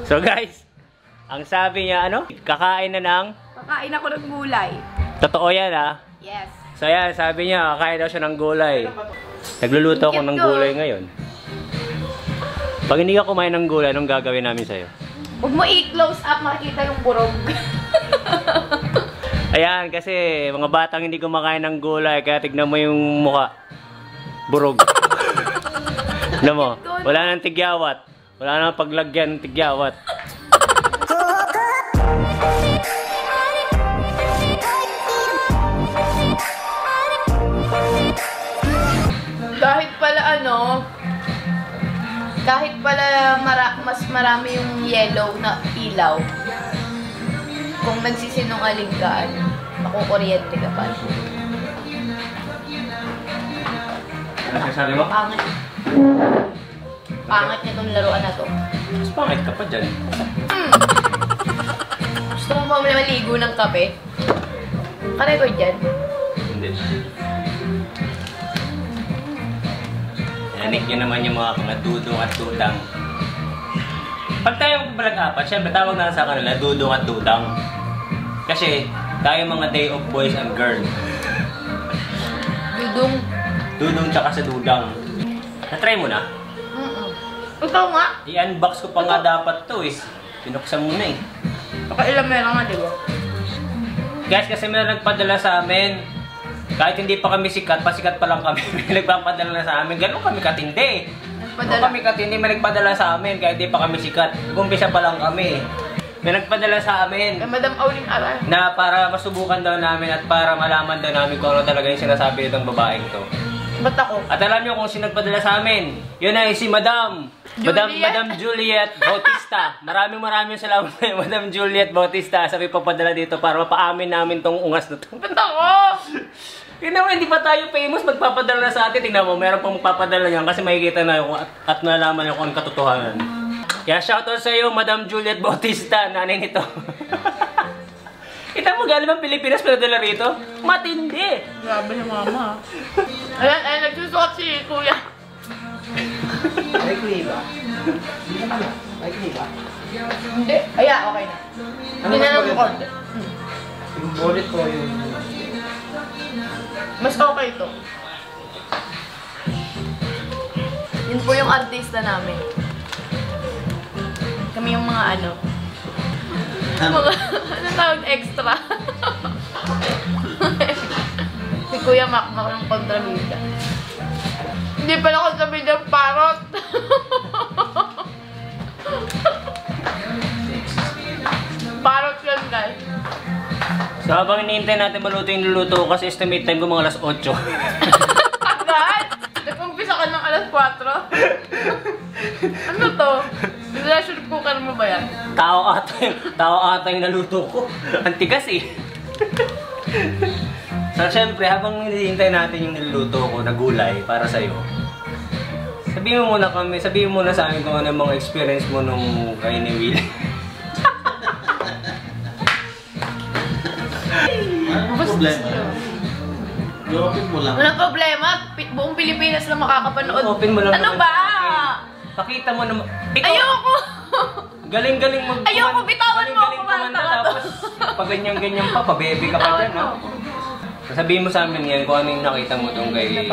So guys, ang sabi niya ano? Kakain na ng... Kakain ako ng gulay. Totoo yan ha? Yes. So yan, sabi niya kakain daw siya ng gulay. Nagluluto ako ng gulay ngayon. Pag hindi ka kumain ng gulay, anong gagawin namin sa'yo? Huwag mo i-close up, makikita yung burog. Ayan, kasi mga batang hindi kumakain ng gulay, kaya tignan mo yung mukha. Burog. Tignan mo, wala nang tigyawat. Wala nang paglagyan ng tigyawat. Kahit pala mas marami yung yellow na ilaw, kung nagsisinungaling ka, makukuryente ka pa. Ano sasabi mo? Pangit. Pangit nitong laruan na to. Mas pangit ka pa dyan. Gusto mo ba maligo ng kape? Ka-record dyan? Hindi. Nanig nyo naman yung mga dudong at dudang. Pag tayo magbalag-apat, syempre tawag na sa kanila, dudong at dudang. Kasi tayo mga day of boys and girls. Dudong. Dudong tsaka sa dudang. Na-try mo na? Ikaw nga. I-unbox ko pa nga dapat to eh. Pinuksan mo na eh. Pakailan meron nga, diba? Guys, kasi may nagpadala sa amin. Kahit hindi pa kami sikat, pasikat pa lang kami. May nagpapadala na sa amin. Ganun kami katindi. Ganun kami katindi, may nagpadala sa amin kahit hindi pa kami sikat. Nag-umpisa pa lang kami. May nagpadala sa amin. Kay Madam Auling Aral. Na para masubukan daw namin at para malaman daw namin kung ano talaga yung sinasabi nitong babaeng to. Ba't ako? At alam niyo kung sino nagpadala sa amin? Yun ay si Madam Juliet Bautista. Maraming salamat kay Madam Juliet Bautista. Sabi papadala dito para mapaamin namin tong ungas na to. Ba't ako? Yun naman, hindi pa tayo famous magpapadala na sa atin. Tingnan mo, meron pang magpapadala yan kasi makikita na yung at nalaman yung kung ang katotohanan. Kaya shoutout sa iyo, Madam Juliet Bautista, nanay nito. Kita mo, galing bang Pilipinas pinadala rito? Matindi! Grabe si mama. Ayan, nagsusuot si kuya. Ay, kuya ba? Hindi naman na. Ay, kuya ba? Hindi. Ayan, okay na. Hindi na nag-record. Yung bullet ko yung... Mas okay to. Yun po yung artista namin. Kami yung mga ano. Mga, ano tawag extra? Si Kuya Mac ng kontrabida. Hindi pala kontrabida parot. Parot yun, guys. So habang iniintay natin maluto yung luluto ko kasi estimate time ko mga alas 8. Agad? Nag-umpisa ka ng alas 4? Ano to? Pressure cooker mo ba yan? Tao ata yung naluto ko. Ang tigas eh. So syempre habang hinihintay natin yung niluluto ko na gulay para sa'yo, sabihin mo muna sa akin kung ano yung mga experience mo nung kay ni Will. Ano problema? I-open mo lang. Walang problema. Buong Pilipinas na makakapanood. Open mo lang. Ano ba? Pakita mo naman. Ayoko! Galing-galing mag... Ayoko, bitawan mo ako, kumanta, bata. tapos pag ganyan-ganyan pa, pa-baby ka pa dyan, ha? Sasabihin mo sa amin yan kung ano yung nakita mo doon kay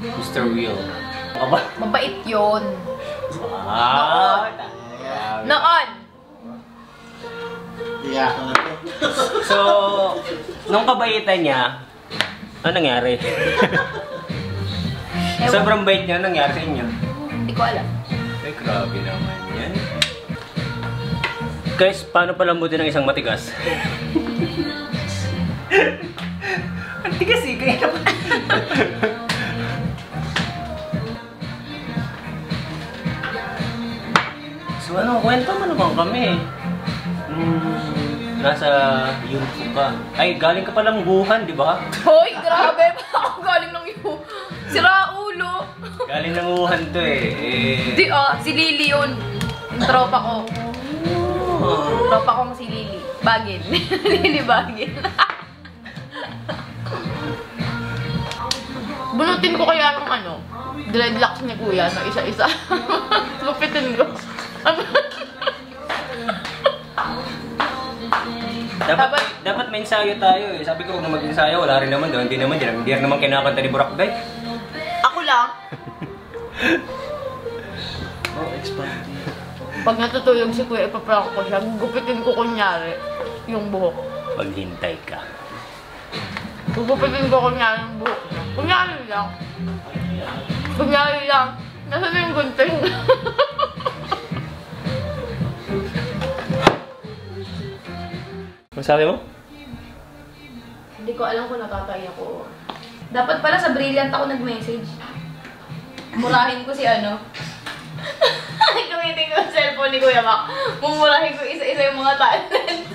Mr. Will. Aba? Mabait yun. Ah! Noon! Iyak na to. So, nung kabaitan niya, ano nangyari? Sobrang bait niya, nangyari sa inyo? Hindi ko alam. Ay, grabe naman yan. Guys, paano palambutin ng isang matigas? Ang tigas eh, kaya naman. So ano, kwento mo naman kami. Nasa YouTube ka. Ay, galing ka palang Wuhan, di ba? Hoy, grabe! Ako galing ng iyo. Sira ulo. Galing ng Wuhan to eh. Di, si Lily yun. Yung tropa ko. Tropa kong si Lily. Bagin. Lily Bagin. Bunutin ko kaya ng ano, dreadlocks ni kuya, no, isa-isa. Lupitin ko. Dapat may ensayo tayo eh. Sabi ko, huwag na mag-ensayo. Wala rin naman doon. Hindi naman kinakanta ni Boracay. Ako lang. Oh, expand. Pag natutulog si Kuya, ipaprank ko siya. Gugupitin ko kunyari yung buhok. Maghintay ka. Gugupitin ko kunyari yung buhok niya. Kunyari lang. Kunyari lang. Nasaan na yung gunting? Masabi mo? Hindi ko alam kung nakakaya ko. Dapat pala sa Brilliant ako nag-message. Murahin ko si ano. Gamitin ko yung cellphone ni Kuya Mac. Mumurahin ko isa-isa yung mga talent.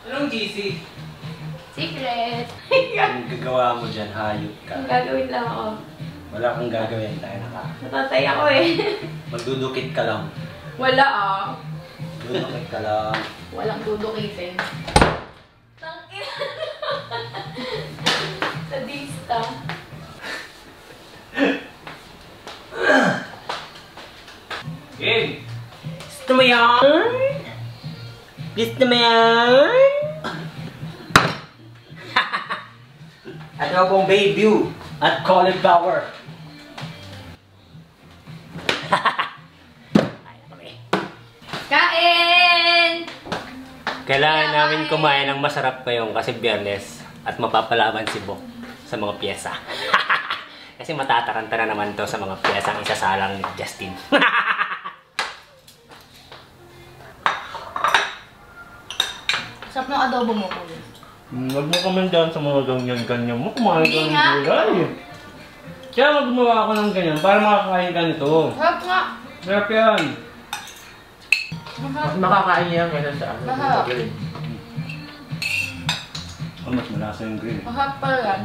Anong GC? Secret. Ang gagawa mo dyan, hayop ka. Ang gagawin lang ako. Wala kang gagawin, tayo na ka. Natatay ako eh. Magdudukit ka lang. Wala ah. Dudukit ka lang. Walang dudukitin. Tangina. Sadista. Game! Gusto mo yan? Gusto mo yan? Adobong baby at cauliflower. Kain! Kailangan namin kumain ng masarap ngayong kasi Biyernes at mapapalaban si Bok sa mga pyesa. Kasi matataranta na naman to sa mga pyesang isasalang ni Justin. Sarap ng adobo mo, Kuya. Huwag mo kami dyan sa mga ganyan-ganyan mo. Kumain ka Hindi ng nga. gulay. Kaya maggumawa ako ng ganyan para makakain ka nito. Sarap nga. Sarap yan. Mas makakain niya kaysa sa ano. Mahal. sa grill. Oh, mas malasa yung green. Mahal pala yan.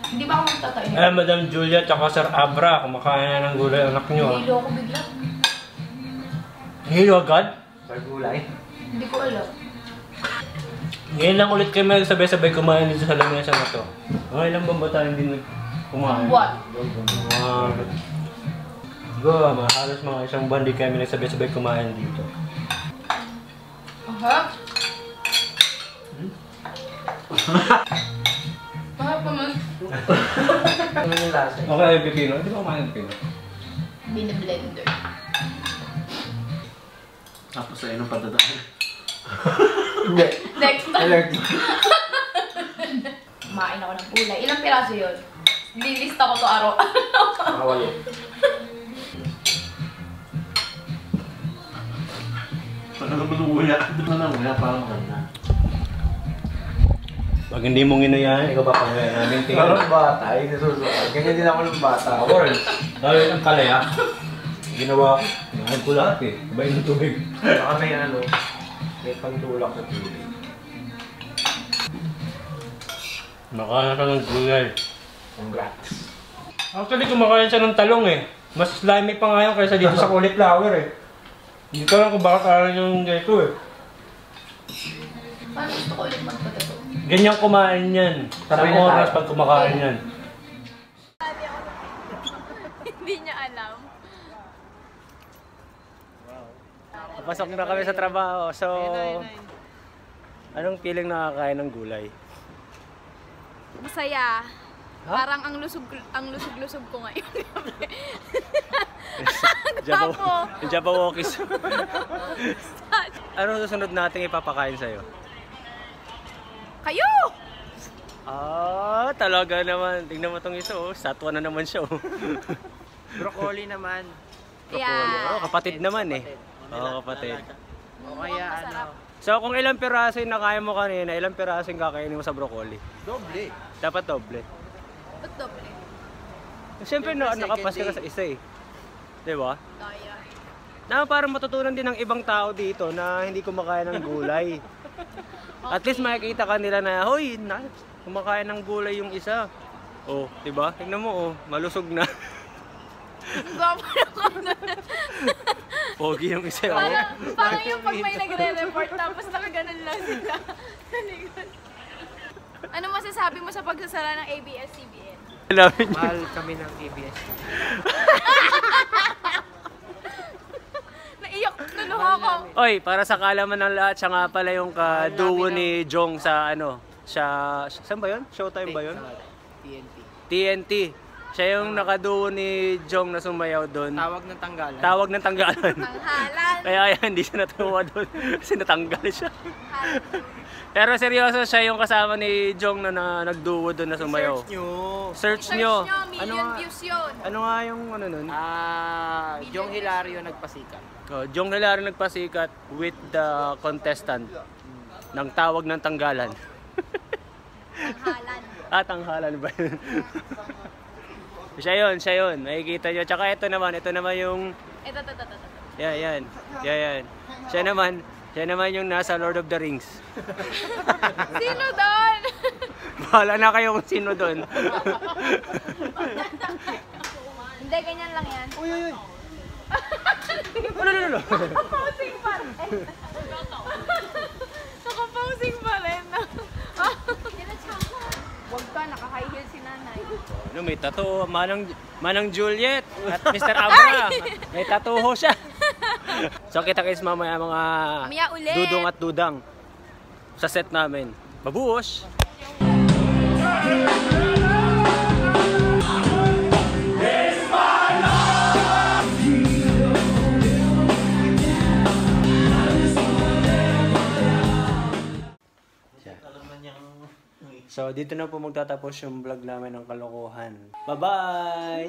Hindi ba ako magtatayo? Eh, Madam Julia at Sir Abra, kumakain na ng gulay anak nyo. Hilo ako bigla. Hilo agad? Sa gulay. Hindi ko alam. Ngayon lang ulit kayo sabay-sabay kumain dito sa lamesa na to. Okay lang ba tayo hindi kumain? Ang buwan. Halos mga isang buwan di kami nagsabay-sabay kumain dito. Aha. Mahal pa man. Ano yung lasa? Okay, pipino. Hindi ba kumain ng pipino? Biniblender. Tapos sa'yo ng patadaan. Hindi. Next time. Alert. Kumain ako ng gulay. Ilang piraso yun? Lilista ko to araw-araw. Nakawalo. Paano naman umuya? Doon na umuya, parang maganda. Pag hindi mo ginuyahan, ikaw ba pangalan namin tingin? Parang bata, ay nasusukat. Ganyan din ako ng bata. Or, dahil ang kalaya, ginawa ko. Ginahan ko lahat eh. Ibayin ng tubig. Baka may ano, may pantulak sa tubig. Makain ka ng gulay. Congrats. Actually, kumakain siya ng talong eh. Mas slimy pa nga yun kaysa dito sa cauliflower eh. Hindi ko alam kung bakit alam yung ganito eh. Paano gusto ko ulit magpatato? Ganyan kumain yan. Sa Sabay na oras tayo. pag kumakain yan. Hindi niya alam. Pasok na kami sa trabaho. So, anong feeling nakakain ng gulay? Masaya. Ha? Parang ang lusog-lusog ko ngayon. Tapo. Yung Jabawokis. Ano susunod nating ipapakain sa'yo? Kayo! Ah, talaga naman. Tingnan mo tong isa oh. Statwa na naman siya oh. Broccoli naman. Yeah. Oh, kapatid naman eh. Oo, kapatid. O kaya Masarap. ano, So kung ilang piraso yung nakain mo kanina, ilang piraso yung kakainin mo sa broccoli? doble. Dapat doble. Ba't doble? Siyempre Siyempre, nakapas ka second na sa isa eh. Diba? Daya. Na parang matutunan din ng ibang tao dito na hindi kumakain ng gulay. At least makikita ka nila na, hoy, kumakain ng gulay yung isa. Oh, diba? Tingnan mo oh, malusog na. Gwapo na ako. Pogi yung isa oh. Parang yung pag may nagre-report tapos nakaganon lang sila. Ano masasabi mo sa pagsasara ng ABS-CBN? Namin Mahal kami ng ABS. ako. Oy, para sa kalaman ng lahat, siya nga pala yung ka-duo ni Jong sa ano. Saan ba yun? Showtime ba yun? TNT. TNT. Siya yung nakaduo ni Jong na sumayaw doon. Tawag ng tanggalan. Tawag ng tanggalan. Tanghalan. Kaya hindi siya natuwa doon. Kasi natanggal siya. Pero seryoso siya yung kasama ni Jong na nagduo doon na sumayaw. Search nyo. Search Search nyo. nyo, million views yun. Ano nga yung ano nun? Jong Hilario nagpasikat. Jong Hilario nagpasikat with the contestant ng tawag ng tanggalan. Tanghalan. Tanghalan ba yun? Siya yun. Makikita nyo. Tsaka ito naman yung... Ito. Yan. Siya naman yung nasa Lord of the Rings. Sino doon? Bahala na kayo kung sino doon. Hindi, ganyan lang yan. Uy. Ano? Nakaposing pa rin. Nakaposing pa rin. Huwag ka, naka-high heel si nanay. Ano, may tattoo. Manang Juliet at Mr. Abra. May tattoo ho siya. So kita-kits mamaya mga Mamaya ulit. dudong at dudang sa set namin. Babuos! So dito na po magtatapos yung vlog namin ng kalokohan. Bye-bye!